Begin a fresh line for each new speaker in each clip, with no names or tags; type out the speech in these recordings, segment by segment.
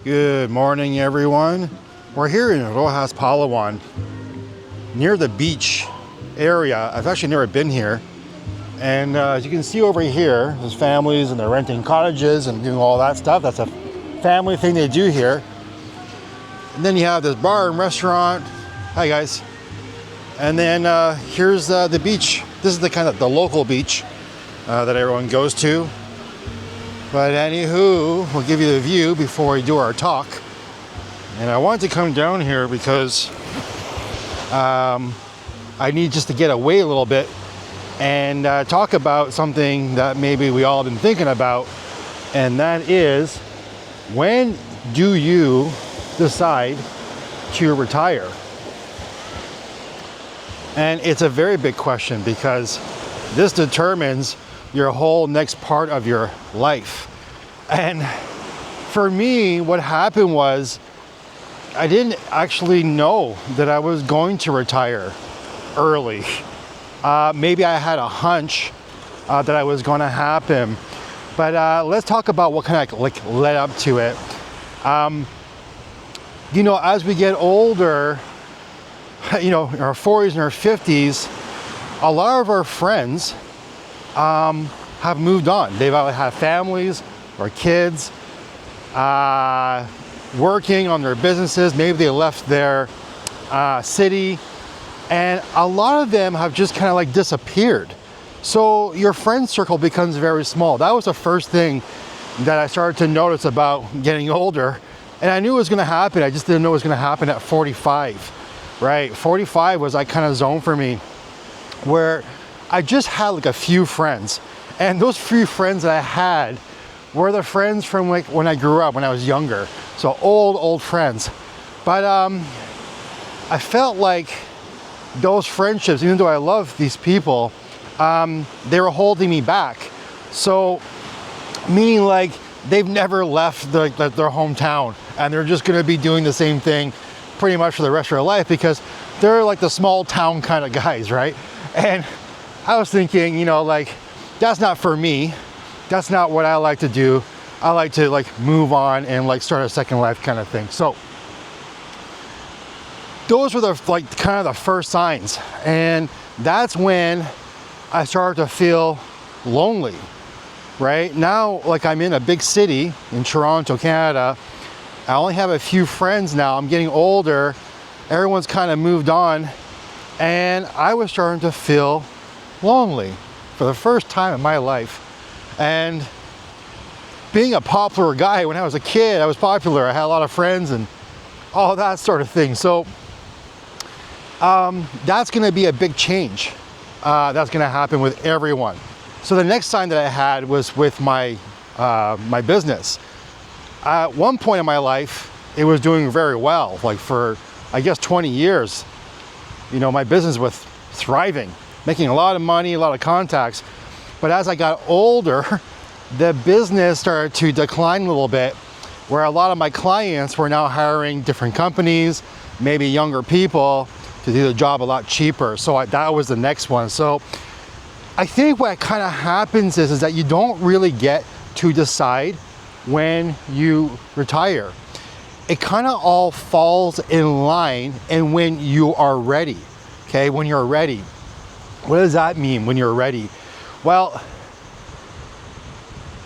Good morning, everyone. We're here in Rojas, Palawan, near the beach area. I've actually never been here. And as you can see over here, there's families and they're renting cottages and doing all that stuff. That's a family thing they do here. And then you have this bar and restaurant. Hi, guys. And then here's the beach. This is the kind of the local beach that everyone goes to. But anywho, we'll give you the view before we do our talk. And I wanted to come down here because I need just to get away a little bit and talk about something that maybe we all have been thinking about. And that is, when do you decide to retire? And it's a very big question because this determines your whole next part of your life. And for me, what happened was I didn't actually know that I was going to retire early. Maybe I had a hunch that I was going to happen, but let's talk about what kind of like led up to it. You know, as we get older, you know, in our 40s and our 50s, a lot of our friends have moved on. They've either had families or kids, working on their businesses. Maybe they left their city, and a lot of them have just kind of like disappeared. So your friend circle becomes very small. That was the first thing that I started to notice about getting older. And I knew it was going to happen. I just didn't know it was going to happen at 45, right? 45 was like kind of zone for me where I just had like a few friends. And those few friends that I had were the friends from like when I grew up, when I was younger. So old friends. But I felt like those friendships, even though I love these people, they were holding me back. So meaning like they've never left their hometown and they're just gonna be doing the same thing pretty much for the rest of their life because they're like the small town kind of guys, right? And I was thinking, you know, like, that's not for me. That's not what I like to do. I like to like move on and like start a second life kind of thing. So those were the like kind of the first signs. And that's when I started to feel lonely, right? Now, like I'm in a big city in Toronto, Canada. I only have a few friends now. I'm getting older. Everyone's kind of moved on. And I was starting to feel lonely for the first time in my life. And being a popular guy, when I was a kid, I was popular. I had a lot of friends and all that sort of thing. So that's going to be a big change. That's going to happen with everyone. So the next sign that I had was with my my business. At one point in my life, it was doing very well. Like for, I guess, 20 years, you know, my business was thriving, making a lot of money, a lot of contacts. But as I got older, the business started to decline a little bit, where a lot of my clients were now hiring different companies, maybe younger people, to do the job a lot cheaper. So that was the next one. So I think what kind of happens is that you don't really get to decide when you retire. It kind of all falls in line and when you are ready, okay? When you're ready. What does that mean, when you're ready? Well,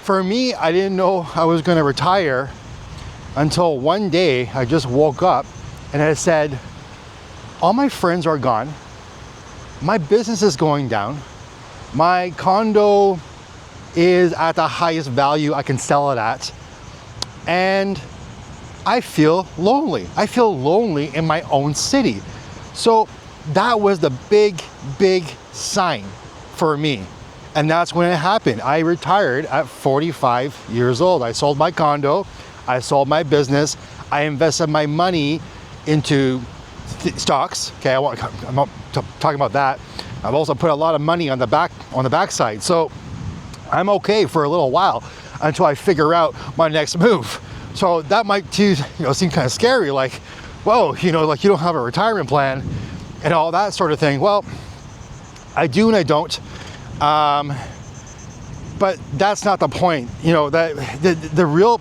for me, I didn't know I was going to retire until one day I just woke up and I said, all my friends are gone. My business is going down. My condo is at the highest value I can sell it at. And I feel lonely. I feel lonely in my own city. So that was the big sign for me. And that's when it happened. I retired at 45 years old. I sold my condo, I sold my business, I invested my money into stocks. Okay, I'm not talking about that. I've also put a lot of money on the backside. So I'm okay for a little while until I figure out my next move. So that might too, seem kind of scary, like, whoa, like you don't have a retirement plan and all that sort of thing. Well, I do and I don't. But that's not the point. That the real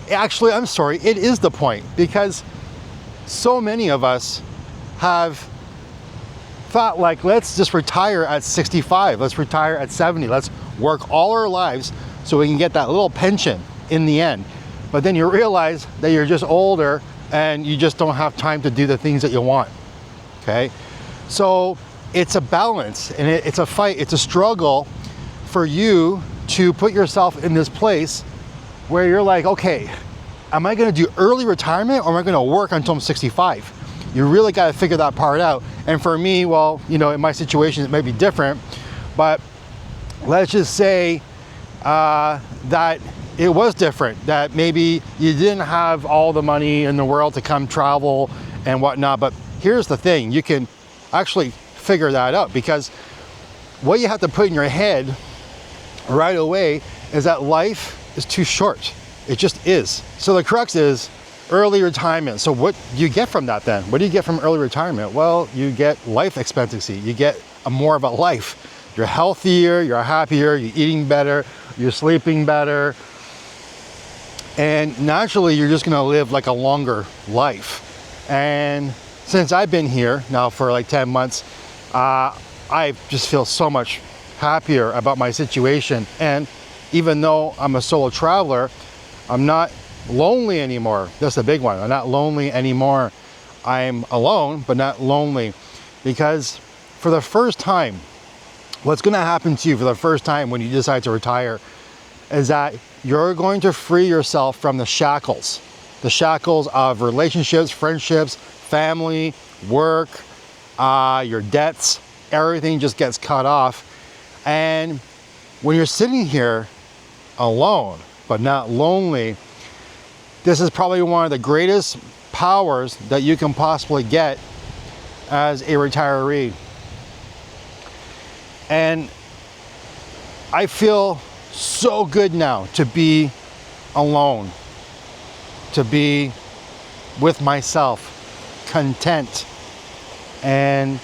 Actually, I'm sorry, it is the point, because so many of us have thought like, let's just retire at 65, let's retire at 70, let's work all our lives so we can get that little pension in the end. But then you realize that you're just older and you just don't have time to do the things that you want, okay? So it's a balance, and it's a fight, it's a struggle for you to put yourself in this place where you're like, okay, am I gonna do early retirement, or am I gonna work until I'm 65? You really gotta figure that part out. And for me, well, you know, in my situation, it may be different, but let's just say that it was different, that maybe you didn't have all the money in the world to come travel and whatnot. But here's the thing, you can actually figure that out, because what you have to put in your head right away is that life is too short. It just is. So the crux is early retirement. So what do you get from that then? What do you get from early retirement? Well, you get life expectancy. You get more of a life. You're healthier, you're happier, you're eating better, you're sleeping better. And naturally, you're just gonna live like a longer life. And since I've been here now for like 10 months, I just feel so much happier about my situation. And even though I'm a solo traveler, I'm not lonely anymore. That's the big one. I'm not lonely anymore. I'm alone, but not lonely. Because for the first time, what's gonna happen to you for the first time when you decide to retire is that you're going to free yourself from the shackles of relationships, friendships, family, work, your debts. Everything just gets cut off. And when you're sitting here alone, but not lonely, this is probably one of the greatest powers that you can possibly get as a retiree. And I feel so good now to be alone, to be with myself, content. And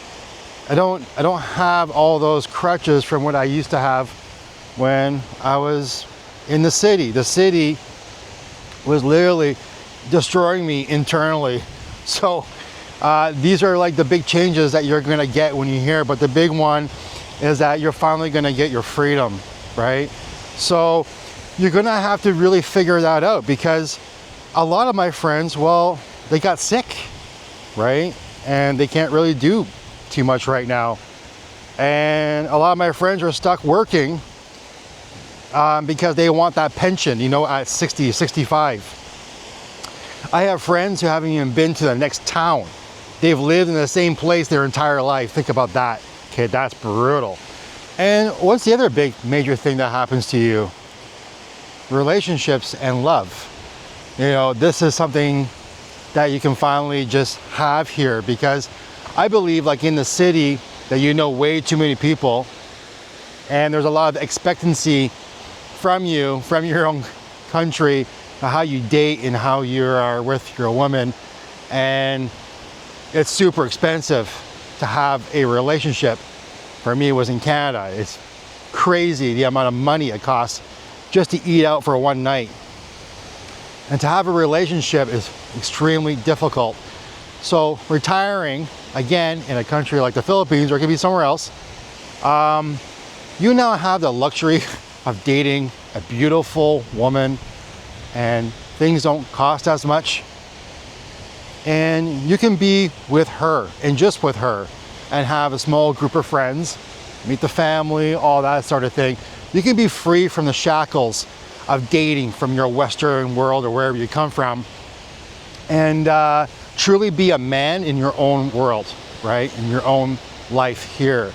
I don't have all those crutches from what I used to have when I was in the city. The city was literally destroying me internally. So these are like the big changes that you're gonna get when you're here. But the big one is that you're finally gonna get your freedom, right? So you're gonna have to really figure that out, because a lot of my friends, well, they got sick, right? And they can't really do too much right now. And a lot of my friends are stuck working because they want that pension, you know, at 60, 65. I have friends who haven't even been to the next town. They've lived in the same place their entire life. Think about that. Okay, that's brutal. And what's the other big major thing that happens to you? Relationships and love. You know, this is something that you can finally just have here, because I believe, like in the city, that you know way too many people, and there's a lot of expectancy from you, from your own country, how you date and how you are with your woman. And it's super expensive to have a relationship. For me, it was in Canada. It's crazy the amount of money it costs just to eat out for one night. And to have a relationship is extremely difficult. So retiring, again, in a country like the Philippines, or it could be somewhere else, you now have the luxury of dating a beautiful woman, and things don't cost as much. And you can be with her, and just with her, and have a small group of friends, meet the family, all that sort of thing. You can be free from the shackles of dating from your Western world or wherever you come from, and truly be a man in your own world, right? In your own life here.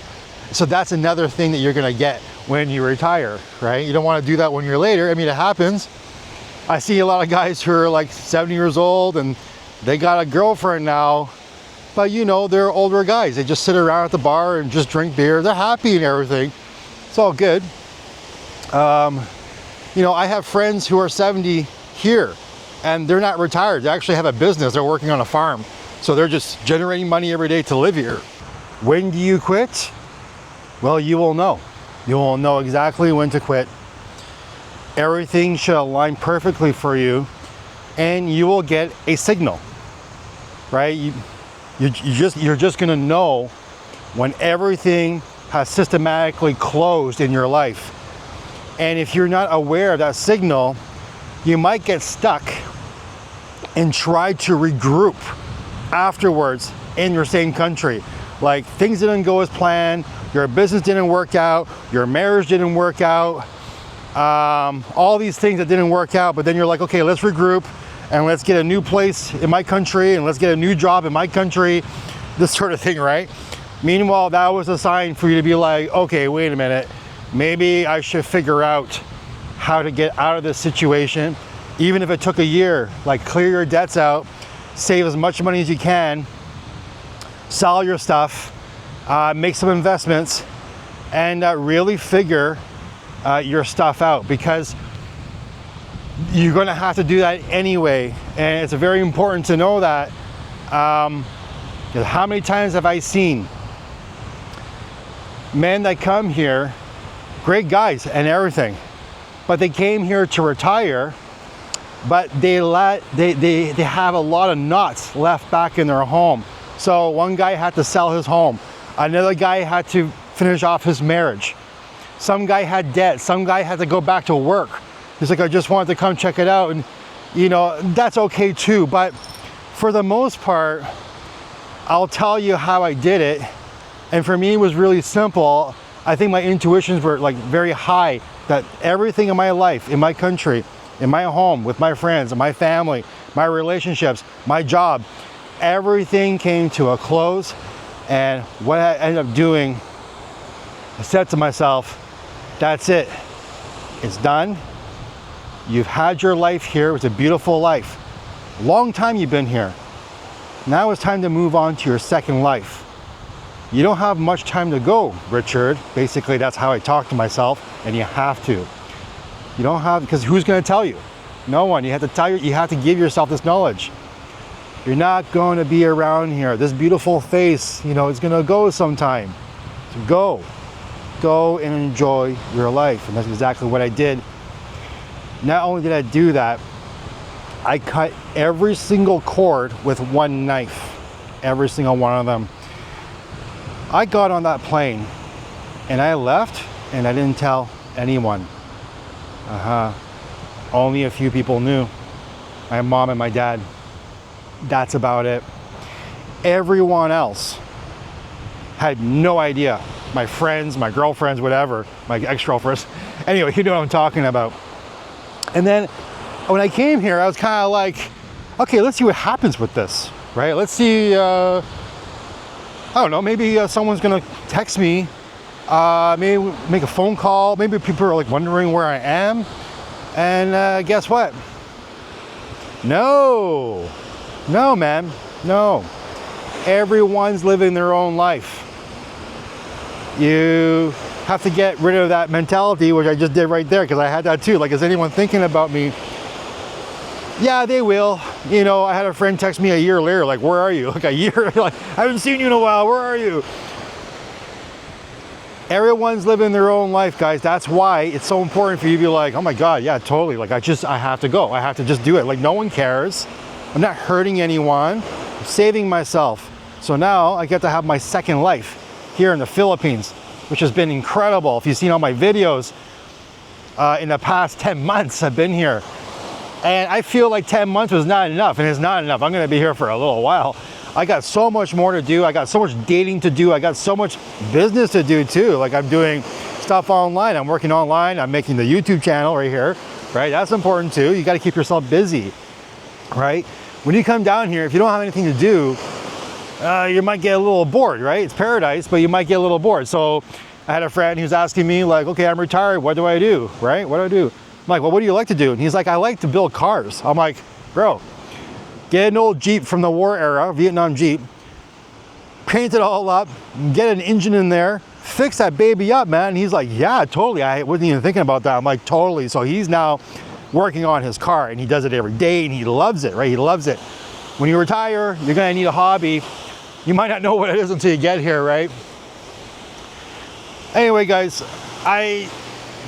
So that's another thing that you're gonna get when you retire, right? You don't wanna do that when you're later. I mean, it happens. I see a lot of guys who are like 70 years old and they got a girlfriend now, but you know, they're older guys. They just sit around at the bar and just drink beer. They're happy and everything. It's all good. You know, I have friends who are 70 here and they're not retired. They actually have a business. They're working on a farm. So they're just generating money every day to live here. When do you quit? Well, you will know. You will know exactly when to quit. Everything should align perfectly for you and you will get a signal, right? You're just gonna know when everything has systematically closed in your life. And if you're not aware of that signal, you might get stuck and try to regroup afterwards in your same country. Like, things didn't go as planned, your business didn't work out, your marriage didn't work out, all these things that didn't work out, but then you're like, okay, let's regroup and let's get a new place in my country and let's get a new job in my country, this sort of thing, right? Meanwhile, that was a sign for you to be like, okay, wait a minute, maybe I should figure out how to get out of this situation, even if it took a year. Like, clear your debts out, save as much money as you can, sell your stuff, make some investments, and really figure your stuff out, because you're going to have to do that anyway. And it's very important to know that. How many times have I seen men that come here, great guys and everything, but they came here to retire, but they have a lot of knots left back in their home. So one guy had to sell his home, another guy had to finish off his marriage, some guy had debt, some guy had to go back to work. He's like, I just wanted to come check it out, and you know, that's okay too. But for the most part, I'll tell you how I did it, and for me it was really simple. I think my intuitions were like very high, that everything in my life, in my country, in my home, with my friends, my family, my relationships, my job, everything came to a close. And what I ended up doing, I said to myself, that's it, it's done. You've had your life here, it was a beautiful life. Long time you've been here. Now it's time to move on to your second life. You don't have much time to go, Richard. Basically, that's how I talk to myself, and you have to. You don't have, because who's going to tell you? No one. You have to tell you have to give yourself this knowledge. You're not going to be around here. This beautiful face, you know, it's going to go sometime. So go and enjoy your life. And that's exactly what I did. Not only did I do that, I cut every single cord with one knife. Every single one of them. I got on that plane and I left, and I didn't tell anyone. Only a few people knew. My mom and my dad. That's about it. Everyone else had no idea. My friends, my girlfriends, whatever, my ex-girlfriends. Anyway, you know what I'm talking about. And then when I came here, I was kind of like, okay, let's see what happens with this, right? Let's see, I don't know, maybe someone's gonna text me, maybe make a phone call, maybe people are like wondering where I am. And guess what? No, man, no. Everyone's living their own life. You have to get rid of that mentality, which I just did right there, because I had that too. Like, is anyone thinking about me? Yeah, they will. You know, I had a friend text me a year later, like, where are you? Like a year, like, I haven't seen you in a while, where are you? Everyone's living their own life, guys. That's why it's so important for you to be like, oh my God, yeah, totally. Like, I have to go. I have to just do it. Like, no one cares. I'm not hurting anyone. I'm saving myself. So now I get to have my second life here in the Philippines, which has been incredible. If you've seen all my videos in the past 10 months I've been here. And I feel like 10 months was not enough, and it's not enough. I'm gonna be here for a little while. I got so much more to do. I got so much dating to do. I got so much business to do too. Like, I'm doing stuff online. I'm working online. I'm making the YouTube channel right here, right? That's important too. You got to keep yourself busy, right? When you come down here, if you don't have anything to do, you might get a little bored, right? It's paradise, but you might get a little bored. So I had a friend who's asking me like, okay, I'm retired. What do I do, right? What do I do? I'm like, well, what do you like to do? And he's like, I like to build cars. I'm like, bro, get an old Jeep from the war era, Vietnam Jeep, paint it all up, get an engine in there, fix that baby up, man. And he's like, yeah, totally. I wasn't even thinking about that. I'm like, totally. So he's now working on his car, and he does it every day, and he loves it, right? He loves it. When you retire, you're gonna need a hobby. You might not know what it is until you get here, right? Anyway, guys, I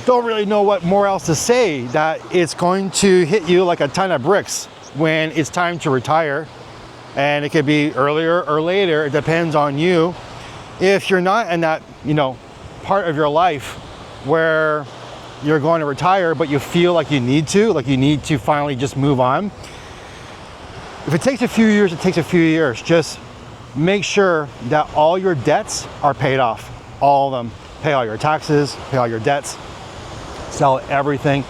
don't really know what more else to say, that it's going to hit you like a ton of bricks. when it's time to retire. And it could be earlier or later, it depends on you. If you're not in that, part of your life where you're going to retire, but you feel like you need to finally just move on. If it takes a few years, it takes a few years. Just make sure that all your debts are paid off, all of them. Pay all your taxes, pay all your debts, sell everything,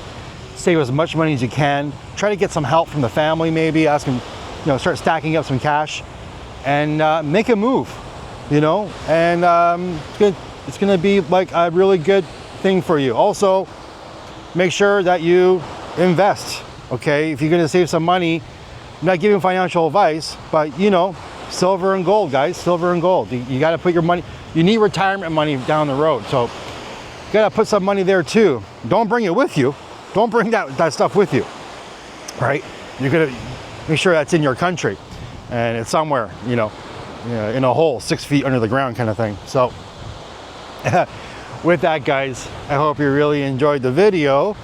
save as much money as you can. Try to get some help from the family, maybe ask them, start stacking up some cash and make a move, and it's gonna be like a really good thing for you. Also, make sure that you invest, okay? If you're gonna save some money, I'm not giving financial advice, but silver and gold, guys, silver and gold. You gotta put your money, you need retirement money down the road. So you gotta put some money there too. Don't bring it with you. Don't bring that stuff with you, right? You're gonna make sure that's in your country and it's somewhere, in a hole 6 feet under the ground kind of thing. So with that, guys, I hope you really enjoyed the video.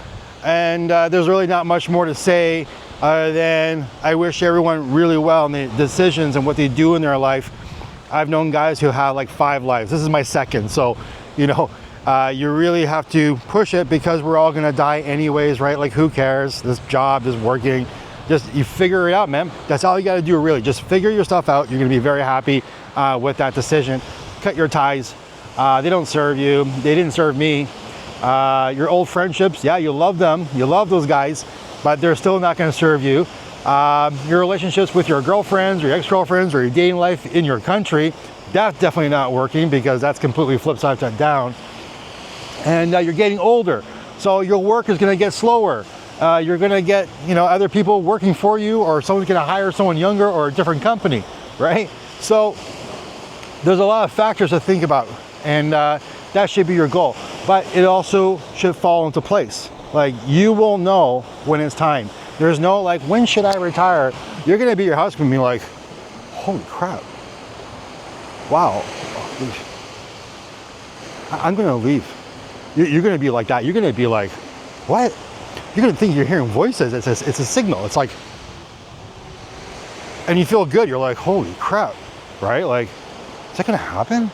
And there's really not much more to say other than I wish everyone really well in the decisions and what they do in their life. I've known guys who have like 5 lives. This is my second. So, you really have to push it because we're all gonna die anyways, right? Like, who cares? This job is working. Just, you figure it out, man. That's all you gotta do, really. Just figure your stuff out. You're gonna be very happy with that decision. Cut your ties. They don't serve you. They didn't serve me. Your old friendships, yeah, you love them. You love those guys, but they're still not gonna serve you. Your relationships with your girlfriends or your ex-girlfriends or your dating life in your country, that's definitely not working because that's completely flipped side down. And you're getting older, so your work is gonna get slower. You're gonna get, other people working for you, or someone's gonna hire someone younger or a different company, right? So there's a lot of factors to think about, and that should be your goal. But it also should fall into place. Like, you will know when it's time. There's no like, when should I retire? You're gonna be your husband and be like, holy crap, wow, I'm gonna leave. You're gonna be like that. You're gonna be like, what? You're gonna think you're hearing voices. It's a signal. It's like, and you feel good. You're like, holy crap, right? Like, is that gonna happen?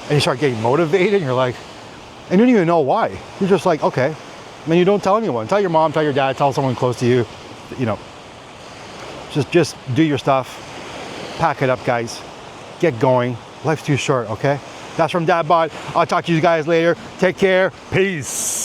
And you start getting motivated. And you're like, and you don't even know why. You're just like, okay. And then you don't tell anyone. Tell your mom, tell your dad, tell someone close to you. Just do your stuff. Pack it up, guys. Get going. Life's too short, okay? That's from Dad Bod. I'll talk to you guys later. Take care. Peace.